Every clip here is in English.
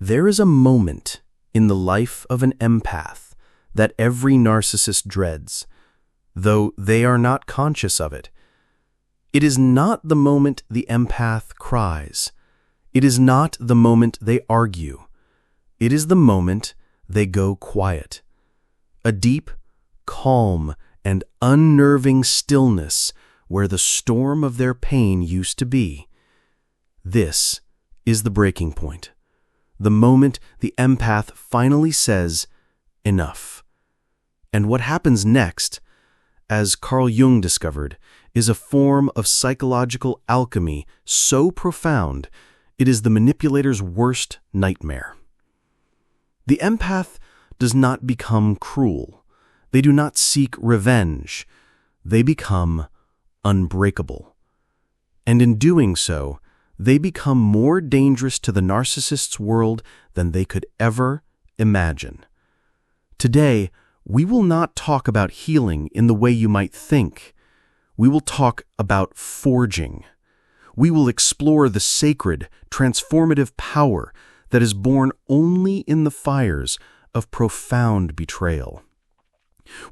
There is a moment in the life of an empath that every narcissist dreads, though they are not conscious of it. It is not the moment the empath cries. It is not the moment they argue. It is the moment they go quiet. A deep, calm, and unnerving stillness where the storm of their pain used to be. This is the breaking point. The moment the empath finally says, enough. And what happens next, as Carl Jung discovered, is a form of psychological alchemy so profound it is the manipulator's worst nightmare. The empath does not become cruel. They do not seek revenge. They become unbreakable. And in doing so, they become more dangerous to the narcissist's world than they could ever imagine. Today, we will not talk about healing in the way you might think. We will talk about forging. We will explore the sacred, transformative power that is born only in the fires of profound betrayal.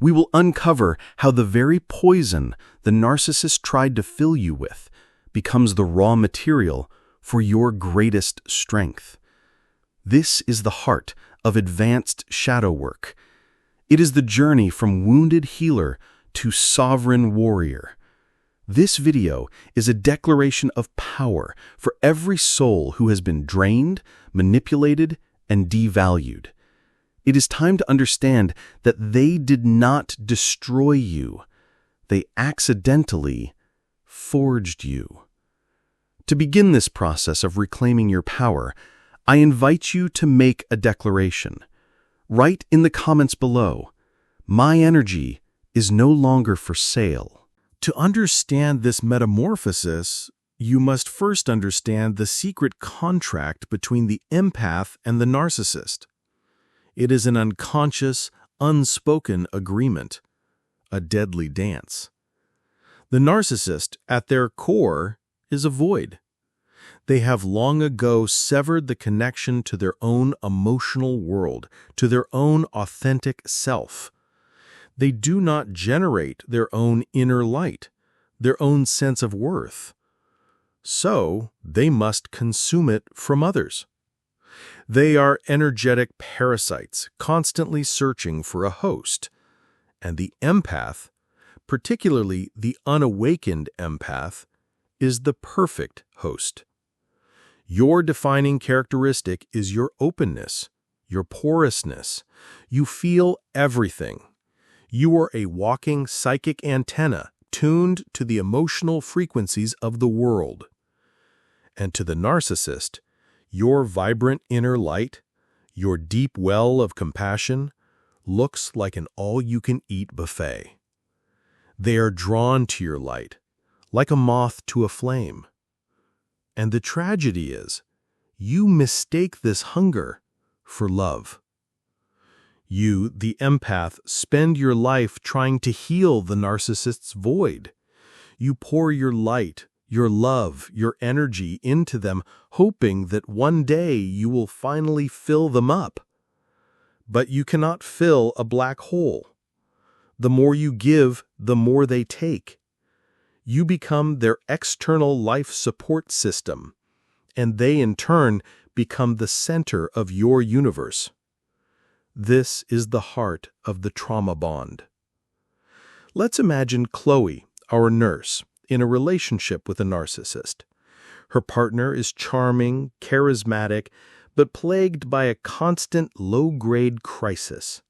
We will uncover how the very poison the narcissist tried to fill you with becomes the raw material for your greatest strength. This is the heart of advanced shadow work. It is the journey from wounded healer to sovereign warrior. This video is a declaration of power for every soul who has been drained, manipulated, and devalued. It is time to understand that they did not destroy you. They accidentally forged you. To begin this process of reclaiming your power, I invite you to make a declaration. Write in the comments below, "My energy is no longer for sale." To understand this metamorphosis, you must first understand the secret contract between the empath and the narcissist. It is an unconscious, unspoken agreement, a deadly dance. The narcissist, at their core, is a void. They have long ago severed the connection to their own emotional world, to their own authentic self. They do not generate their own inner light, their own sense of worth. So they must consume it from others. They are energetic parasites, constantly searching for a host. And the empath, particularly the unawakened empath, is the perfect host. Your defining characteristic is your openness, your porousness. You feel everything. You are a walking psychic antenna tuned to the emotional frequencies of the world. And to the narcissist, your vibrant inner light, your deep well of compassion, looks like an all-you-can-eat buffet. They are drawn to your light, like a moth to a flame. And the tragedy is, you mistake this hunger for love. You, the empath, spend your life trying to heal the narcissist's void. You pour your light, your love, your energy into them, hoping that one day you will finally fill them up. But you cannot fill a black hole. The more you give, the more they take. You become their external life support system, and they in turn become the center of your universe. This is the heart of the trauma bond. Let's imagine Chloe, our nurse, in a relationship with a narcissist. Her partner is charming, charismatic, but plagued by a constant low-grade crisis.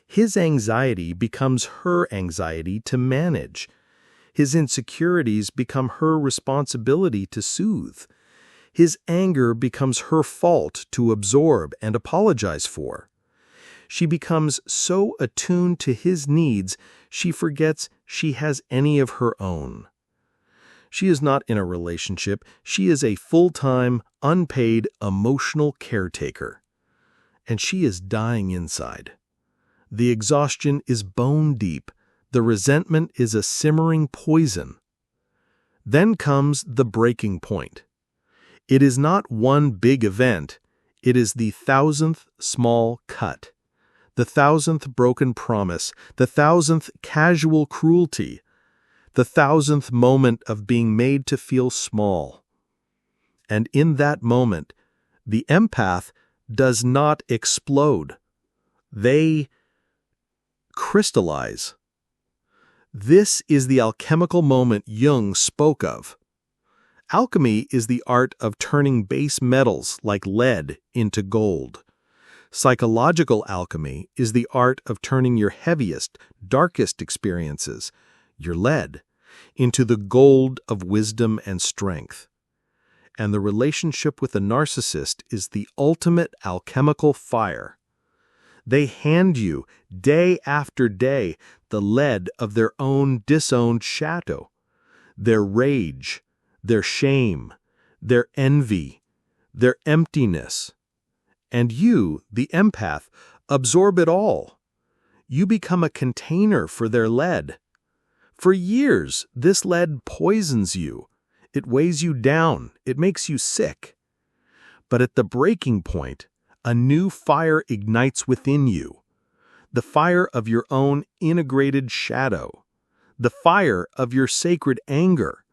His anxiety becomes her anxiety to manage. His insecurities become her responsibility to soothe. His anger becomes her fault to absorb and apologize for. She becomes so attuned to his needs, she forgets she has any of her own. She is not in a relationship. She is a full-time, unpaid, emotional caretaker. And she is dying inside. The exhaustion is bone deep. The resentment is a simmering poison. Then comes the breaking point. It is not one big event. It is the thousandth small cut, the thousandth broken promise, the thousandth casual cruelty, the thousandth moment of being made to feel small. And in that moment, the empath does not explode. They crystallize. This is the alchemical moment Jung spoke of. Alchemy is the art of turning base metals like lead into gold. Psychological alchemy is the art of turning your heaviest, darkest experiences, your lead, into the gold of wisdom and strength. And the relationship with the narcissist is the ultimate alchemical fire. They hand you, day after day, the lead of their own disowned shadow, their rage, their shame, their envy, their emptiness. And you, the empath, absorb it all. You become a container for their lead. For years, this lead poisons you. It weighs you down. It makes you sick. But at the breaking point, a new fire ignites within you. The fire of your own integrated shadow. The fire of your sacred anger.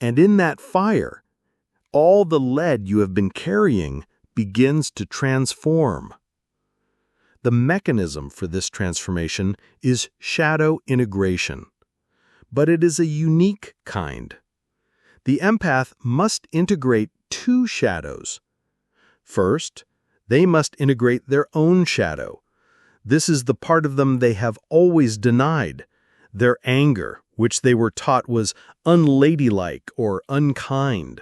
And in that fire, all the lead you have been carrying begins to transform. The mechanism for this transformation is shadow integration. But it is a unique kind. The empath must integrate two shadows. First, they must integrate their own shadow. This is the part of them they have always denied, their anger, which they were taught was unladylike or unkind.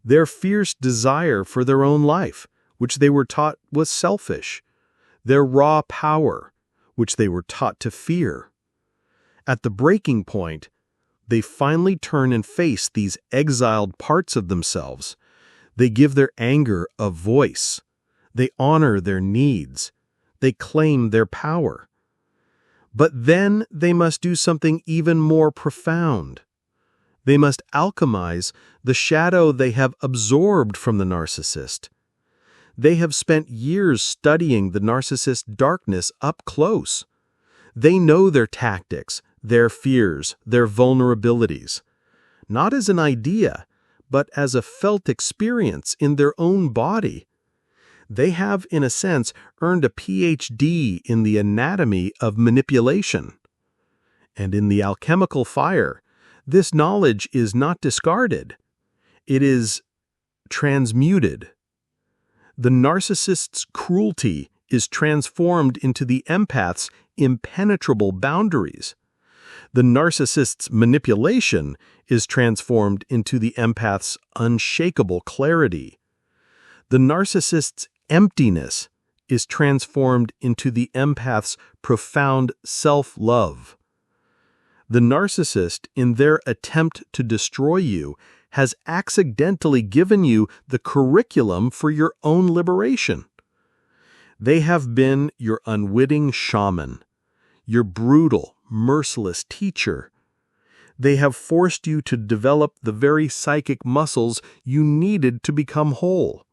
Their fierce desire for their own life, which they were taught was selfish. Their raw power, which they were taught to fear. At the breaking point, they finally turn and face these exiled parts of themselves. They give their anger a voice. They honor their needs. They claim their power. But then they must do something even more profound. They must alchemize the shadow they have absorbed from the narcissist. They have spent years studying the narcissist's darkness up close. They know their tactics, their fears, their vulnerabilities, not as an idea, but as a felt experience in their own body. They have, in a sense, earned a PhD in the anatomy of manipulation. And in the alchemical fire, this knowledge is not discarded. It is transmuted. The narcissist's cruelty is transformed into the empath's impenetrable boundaries. The narcissist's manipulation is transformed into the empath's unshakable clarity. The narcissist's emptiness is transformed into the empath's profound self-love. The narcissist, in their attempt to destroy you, has accidentally given you the curriculum for your own liberation. They have been your unwitting shaman, your brutal, merciless teacher. They have forced you to develop the very psychic muscles you needed to become whole.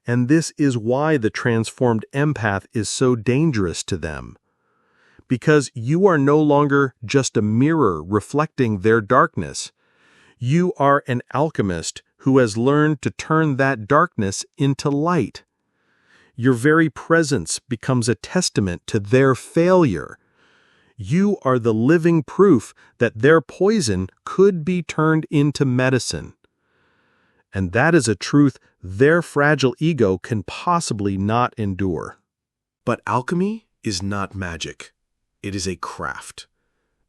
And this is why the transformed empath is so dangerous to them. Because you are no longer just a mirror reflecting their darkness. You are an alchemist who has learned to turn that darkness into light. Your very presence becomes a testament to their failure. You are the living proof that their poison could be turned into medicine. And that is a truth their fragile ego can possibly not endure. But alchemy is not magic. It is a craft.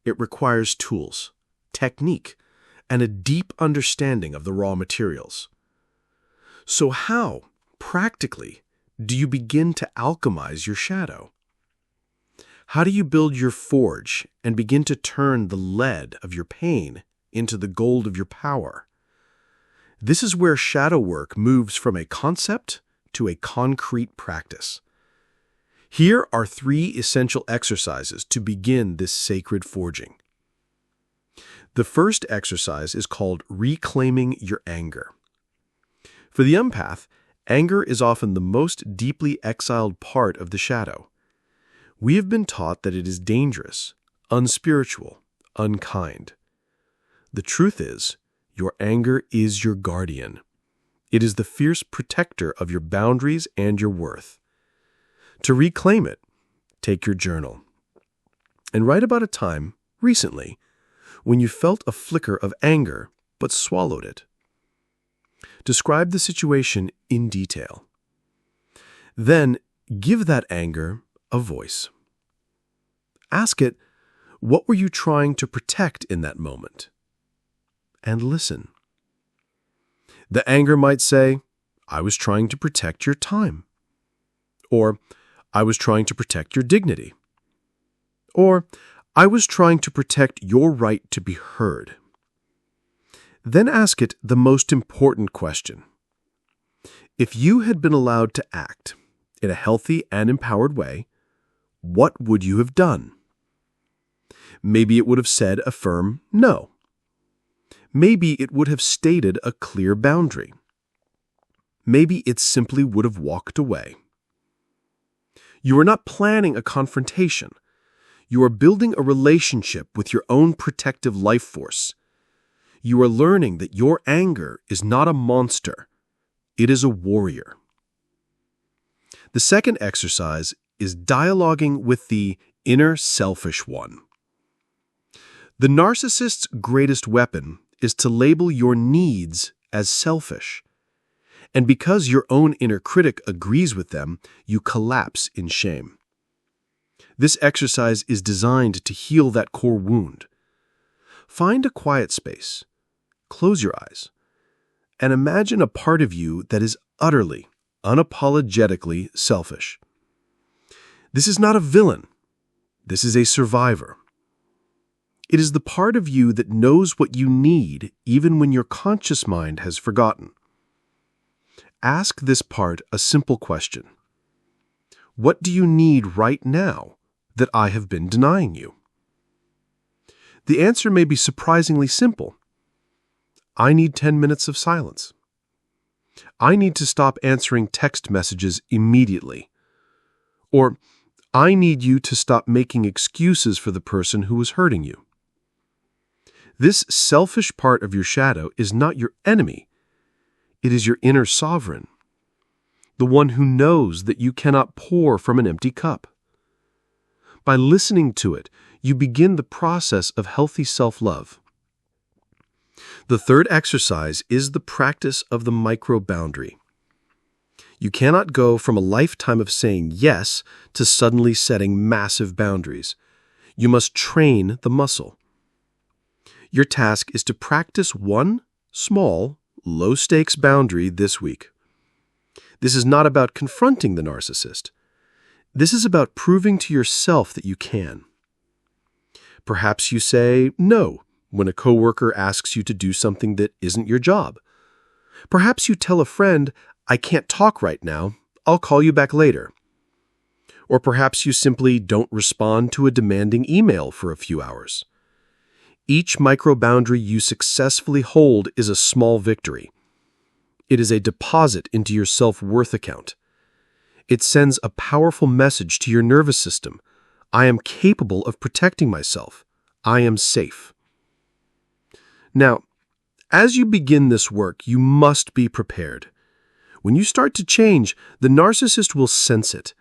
It requires tools, technique, and a deep understanding of the raw materials. So how, practically, do you begin to alchemize your shadow? How do you build your forge and begin to turn the lead of your pain into the gold of your power? This is where shadow work moves from a concept to a concrete practice. Here are 3 essential exercises to begin this sacred forging. The first exercise is called reclaiming your anger. For the empath, Anger is often the most deeply exiled part of the shadow. We have been taught that it is dangerous, unspiritual, unkind. The truth is, your anger is your guardian. It is the fierce protector of your boundaries and your worth. To reclaim it, take your journal and write about a time, recently, when you felt a flicker of anger but swallowed it. Describe the situation in detail. Then give that anger a voice. Ask it, what were you trying to protect in that moment? And listen. The anger might say, I was trying to protect your time. Or, I was trying to protect your dignity. Or, I was trying to protect your right to be heard. Then ask it the most important question. If you had been allowed to act in a healthy and empowered way, what would you have done? Maybe it would have said a firm no. Maybe it would have stated a clear boundary. Maybe it simply would have walked away. You are not planning a confrontation. You are building a relationship with your own protective life force. You are learning that your anger is not a monster. It is a warrior. The second exercise is dialoguing with the inner selfish one. The narcissist's greatest weapon is to label your needs as selfish. And because your own inner critic agrees with them, you collapse in shame. This exercise is designed to heal that core wound. Find a quiet space, close your eyes, and imagine a part of you that is utterly, unapologetically selfish. This is not a villain. This is a survivor. It is the part of you that knows what you need even when your conscious mind has forgotten. Ask this part a simple question. What do you need right now that I have been denying you? The answer may be surprisingly simple. I need 10 minutes of silence. I need to stop answering text messages immediately. Or, I need you to stop making excuses for the person who was hurting you. This selfish part of your shadow is not your enemy. It is your inner sovereign, the one who knows that you cannot pour from an empty cup. By listening to it, you begin the process of healthy self-love. The third exercise is the practice of the micro-boundary. You cannot go from a lifetime of saying yes to suddenly setting massive boundaries. You must train the muscle. Your task is to practice one small, low-stakes boundary this week. This is not about confronting the narcissist. This is about proving to yourself that you can. Perhaps you say no when a coworker asks you to do something that isn't your job. Perhaps you tell a friend, I can't talk right now, I'll call you back later. Or perhaps you simply don't respond to a demanding email for a few hours. Each micro-boundary you successfully hold is a small victory. It is a deposit into your self-worth account. It sends a powerful message to your nervous system. I am capable of protecting myself. I am safe. Now, as you begin this work, you must be prepared. When you start to change, the narcissist will sense it.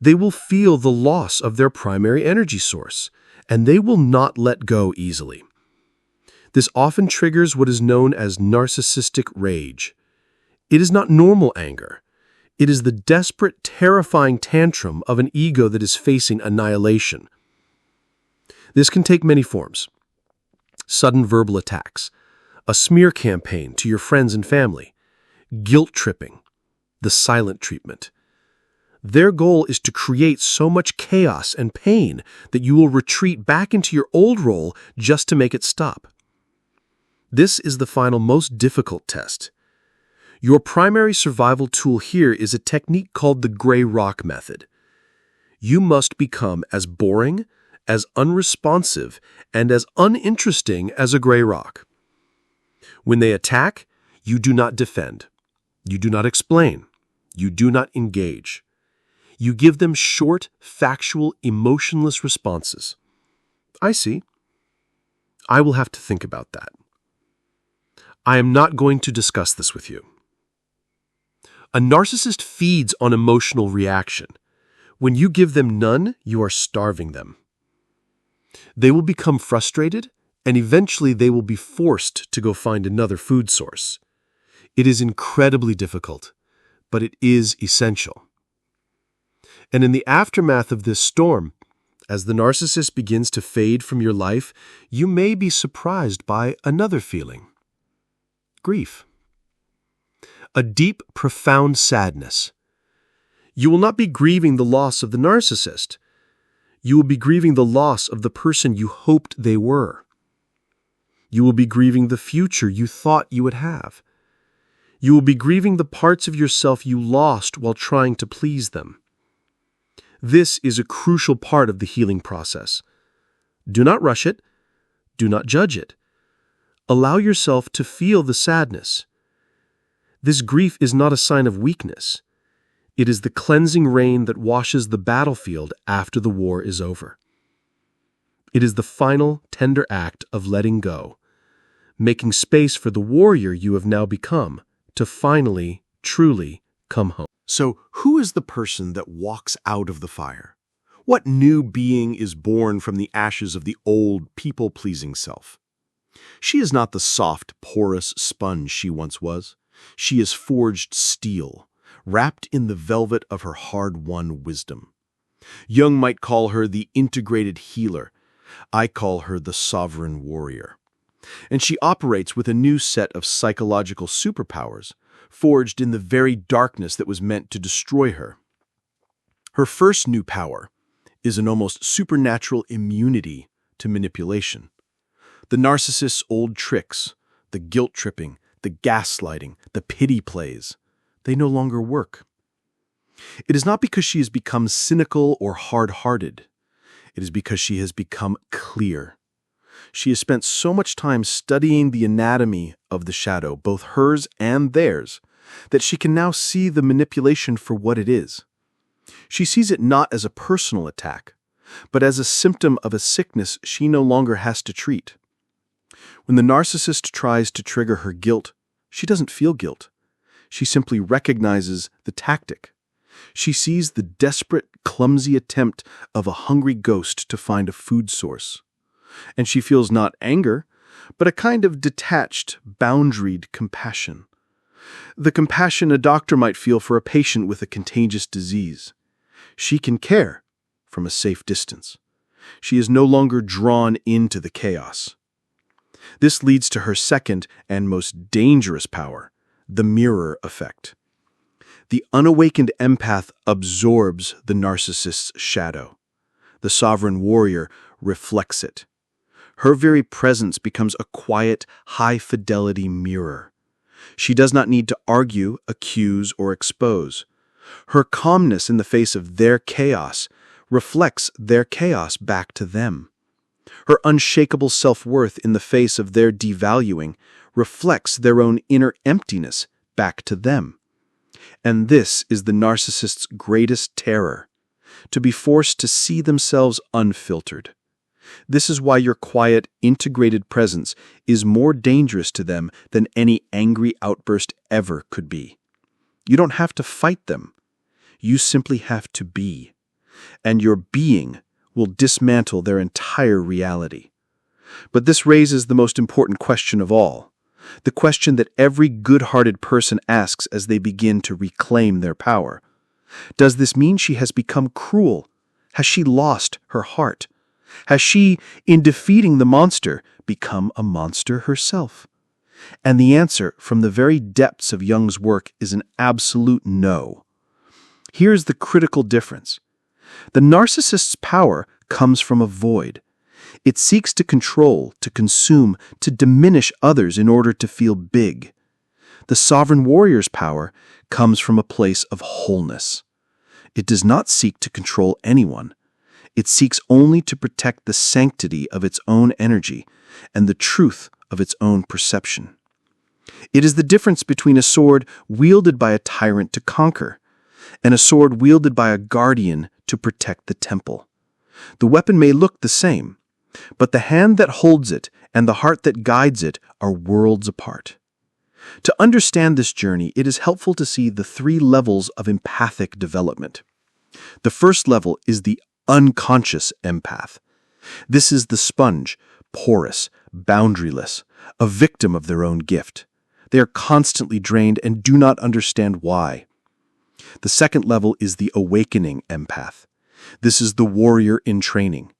They will feel the loss of their primary energy source, and they will not let go easily. This often triggers what is known as narcissistic rage. It is not normal anger. It is the desperate, terrifying tantrum of an ego that is facing annihilation. This can take many forms. Sudden verbal attacks, a smear campaign to your friends and family, guilt tripping, the silent treatment. Their goal is to create so much chaos and pain that you will retreat back into your old role just to make it stop. This is the final, most difficult test. Your primary survival tool here is a technique called the gray rock method. You must become as boring, as unresponsive, and as uninteresting as a gray rock. When they attack, you do not defend. You do not explain. You do not engage. You give them short, factual, emotionless responses. I see. I will have to think about that. I am not going to discuss this with you. A narcissist feeds on emotional reaction. When you give them none, you are starving them. They will become frustrated, and eventually they will be forced to go find another food source. It is incredibly difficult, but it is essential. And in the aftermath of this storm, as the narcissist begins to fade from your life, you may be surprised by another feeling: grief. A deep, profound sadness. You will not be grieving the loss of the narcissist. You will be grieving the loss of the person you hoped they were. You will be grieving the future you thought you would have. You will be grieving the parts of yourself you lost while trying to please them. This is a crucial part of the healing process. Do not rush it. Do not judge it. Allow yourself to feel the sadness. This grief is not a sign of weakness. It is the cleansing rain that washes the battlefield after the war is over. It is the final, tender act of letting go, making space for the warrior you have now become to finally, truly come home. So, who is the person that walks out of the fire? What new being is born from the ashes of the old, people-pleasing self? She is not the soft, porous sponge she once was. She is forged steel, wrapped in the velvet of her hard-won wisdom. Jung might call her the integrated healer. I call her the sovereign warrior. And she operates with a new set of psychological superpowers, forged in the very darkness that was meant to destroy her. Her first new power is an almost supernatural immunity to manipulation. The narcissist's old tricks, the guilt-tripping, the gaslighting, the pity plays, they no longer work. It is not because she has become cynical or hard-hearted. It is because she has become clear. She has spent so much time studying the anatomy of the shadow, both hers and theirs, that she can now see the manipulation for what it is. She sees it not as a personal attack, but as a symptom of a sickness she no longer has to treat. When the narcissist tries to trigger her guilt, she doesn't feel guilt. She simply recognizes the tactic. She sees the desperate, clumsy attempt of a hungry ghost to find a food source. And she feels not anger, but a kind of detached, boundaried compassion. The compassion a doctor might feel for a patient with a contagious disease. She can care from a safe distance. She is no longer drawn into the chaos. This leads to her second and most dangerous power, the mirror effect. The unawakened empath absorbs the narcissist's shadow. The sovereign warrior reflects it. Her very presence becomes a quiet, high-fidelity mirror. She does not need to argue, accuse, or expose. Her calmness in the face of their chaos reflects their chaos back to them. Her unshakable self-worth in the face of their devaluing reflects their own inner emptiness back to them. And this is the narcissist's greatest terror, to be forced to see themselves unfiltered. This is why your quiet, integrated presence is more dangerous to them than any angry outburst ever could be. You don't have to fight them. You simply have to be. And your being will dismantle their entire reality. But this raises the most important question of all, the question that every good-hearted person asks as they begin to reclaim their power. Does this mean she has become cruel? Has she lost her heart? Has she, in defeating the monster, become a monster herself? And the answer from the very depths of Jung's work is an absolute no. Here's the critical difference. The narcissist's power comes from a void. It seeks to control, to consume, to diminish others in order to feel big. The sovereign warrior's power comes from a place of wholeness. It does not seek to control anyone. It seeks only to protect the sanctity of its own energy and the truth of its own perception. It is the difference between a sword wielded by a tyrant to conquer and a sword wielded by a guardian to protect the temple. The weapon may look the same, but the hand that holds it and the heart that guides it are worlds apart. To understand this journey, it is helpful to see the 3 levels of empathic development. The first level is the unconscious empath. This is the sponge, porous, boundaryless, a victim of their own gift. They are constantly drained and do not understand why. The second level is the awakening empath. This is the warrior in training.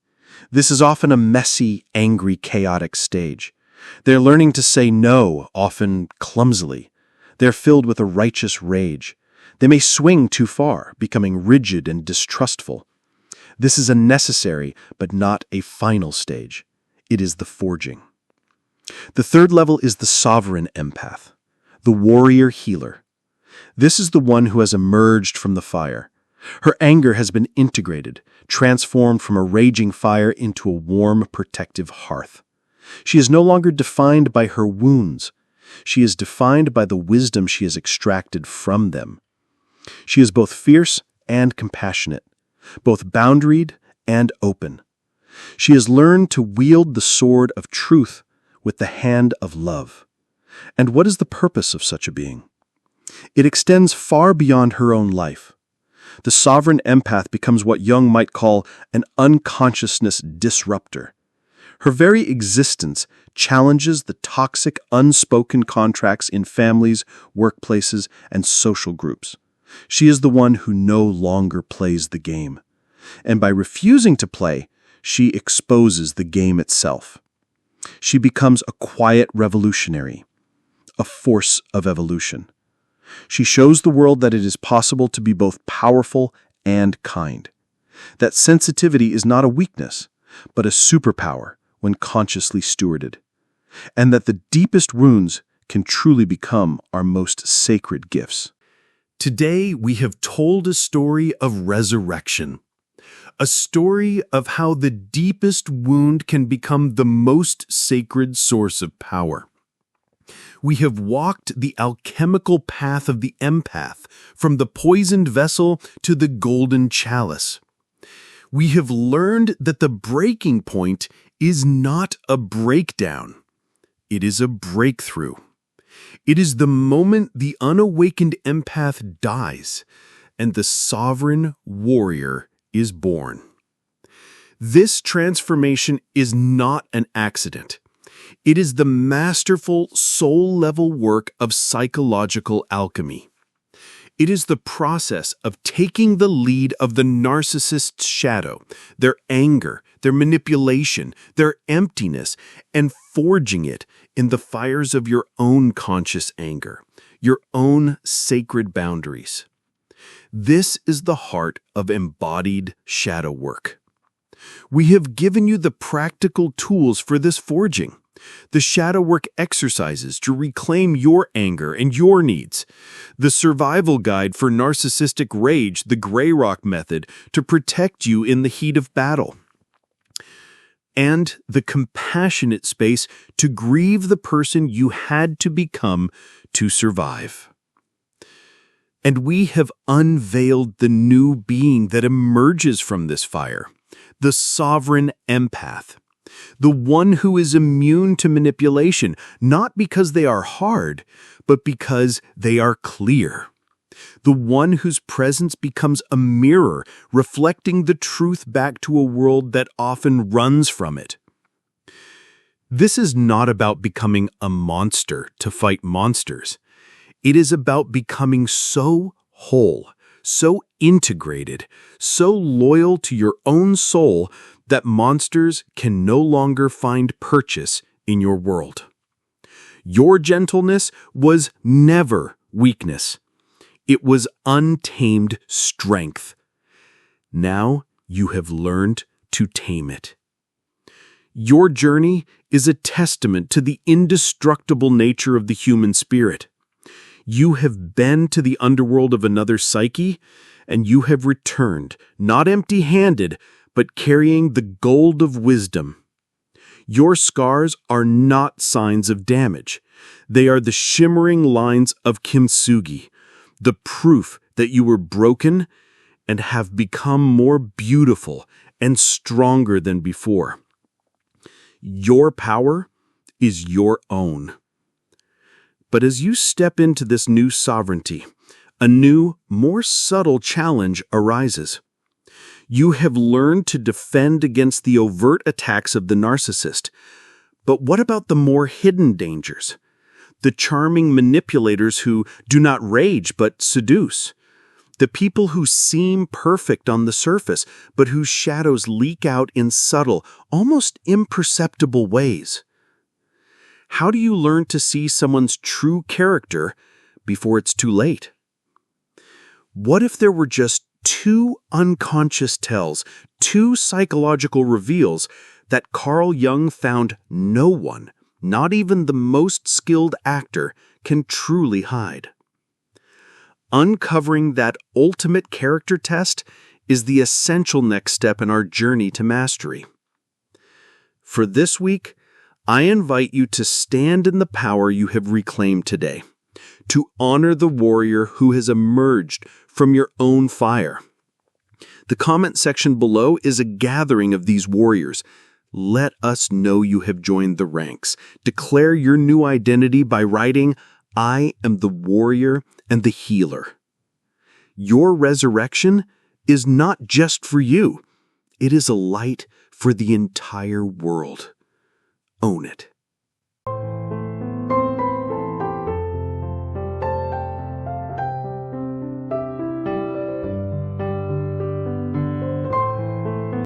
This is often a messy, angry, chaotic stage. They're learning to say no, often clumsily. They're filled with a righteous rage. They may swing too far, becoming rigid and distrustful. This is a necessary but not a final stage. It is the forging. The third level is the sovereign empath, the warrior healer. This is the one who has emerged from the fire. Her anger has been integrated, transformed from a raging fire into a warm, protective hearth. She is no longer defined by her wounds. She is defined by the wisdom she has extracted from them. She is both fierce and compassionate, both boundaried and open. She has learned to wield the sword of truth with the hand of love. And what is the purpose of such a being? It extends far beyond her own life. The sovereign empath becomes what Jung might call an unconsciousness disruptor. Her very existence challenges the toxic, unspoken contracts in families, workplaces, and social groups. She is the one who no longer plays the game. And by refusing to play, she exposes the game itself. She becomes a quiet revolutionary, a force of evolution. She shows the world that it is possible to be both powerful and kind. That sensitivity is not a weakness, but a superpower when consciously stewarded. And that the deepest wounds can truly become our most sacred gifts. Today, we have told a story of resurrection. A story of how the deepest wound can become the most sacred source of power. We have walked the alchemical path of the empath, from the poisoned vessel to the golden chalice. We have learned that the breaking point is not a breakdown. It is a breakthrough. It is the moment the unawakened empath dies and the sovereign warrior is born. This transformation is not an accident. It is the masterful soul-level work of psychological alchemy. It is the process of taking the lead of the narcissist's shadow, their anger, their manipulation, their emptiness, and forging it in the fires of your own conscious anger, your own sacred boundaries. This is the heart of embodied shadow work. We have given you the practical tools for this forging, the shadow work exercises to reclaim your anger and your needs, the survival guide for narcissistic rage, the Grey Rock method to protect you in the heat of battle, and the compassionate space to grieve the person you had to become to survive. And we have unveiled the new being that emerges from this fire, the sovereign empath, the one who is immune to manipulation, not because they are hard, but because they are clear. The one whose presence becomes a mirror, reflecting the truth back to a world that often runs from it. This is not about becoming a monster to fight monsters. It is about becoming so whole, so integrated, so loyal to your own soul that monsters can no longer find purchase in your world. Your gentleness was never weakness. It was untamed strength. Now you have learned to tame it. Your journey is a testament to the indestructible nature of the human spirit. You have been to the underworld of another psyche, and you have returned, not empty-handed, but carrying the gold of wisdom. Your scars are not signs of damage. They are the shimmering lines of kintsugi, the proof that you were broken and have become more beautiful and stronger than before. Your power is your own. But as you step into this new sovereignty, a new, more subtle challenge arises. You have learned to defend against the overt attacks of the narcissist. But what about the more hidden dangers? The charming manipulators who do not rage but seduce. The people who seem perfect on the surface, but whose shadows leak out in subtle, almost imperceptible ways. How do you learn to see someone's true character before it's too late? What if there were just two unconscious tells, two psychological reveals that Carl Jung found no one, not even the most skilled actor, can truly hide? Uncovering that ultimate character test is the essential next step in our journey to mastery. For this week, I invite you to stand in the power you have reclaimed today, to honor the warrior who has emerged from your own fire. The comment section below is a gathering of these warriors. Let us know you have joined the ranks. Declare your new identity by writing, "I am the warrior and the healer." Your resurrection is not just for you. It is a light for the entire world. Own it.